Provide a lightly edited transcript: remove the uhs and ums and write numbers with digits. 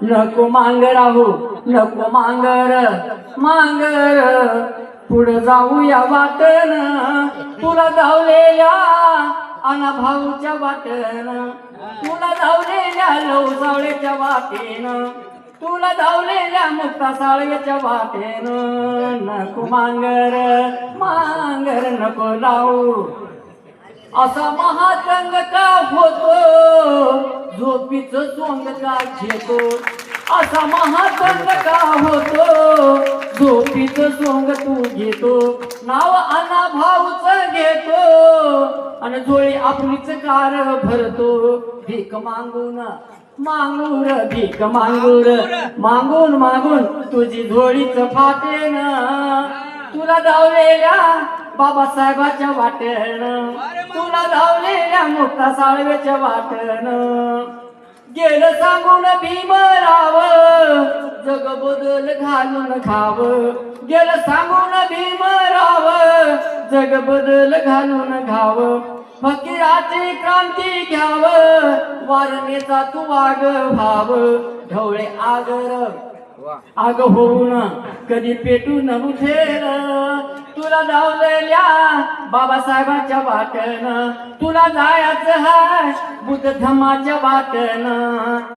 नको मांगर राहू नको मांगर मांगर पुढे जाऊया वाटन तुला धावलेल्या अना भाऊच्या वाटन तुला धावलेल्या लवजावळेच्या वाटेन तुला धावलेल्या मुक्ता साळवेच्या वाटेन नको मांगर मांगर नको लावू असा महातंग का होतो झोपीच सोंग का घेतो असा महातंग का होतो झोपीच सोंग तू घेतो नाव अना भाऊच घेतो आणि झोळी आपलीच कार भरतो भीक मागून मांगूर भीक मांगूर मागून मागून तुझी झोळीच फाटेन तुला धावलेल्या बाबासाहेबाच्या वाटेन तुला धावलेल्या मुक्ता साळवेच्या वाटेन गेलं सांगून भीमराव जग बदल घालून खाव गेलं सांगून भीमराव जग बदल घालून घाव फकीराची क्रांती घ्याव वारणेचा तू वाग भाव ढवळे आगर आग होऊन कधी पेटून उठेल तुला धावलेल्या बाबासाहेबाच्या वाटन तुला जायचं हाय बुद्ध धम्माच्या वाटन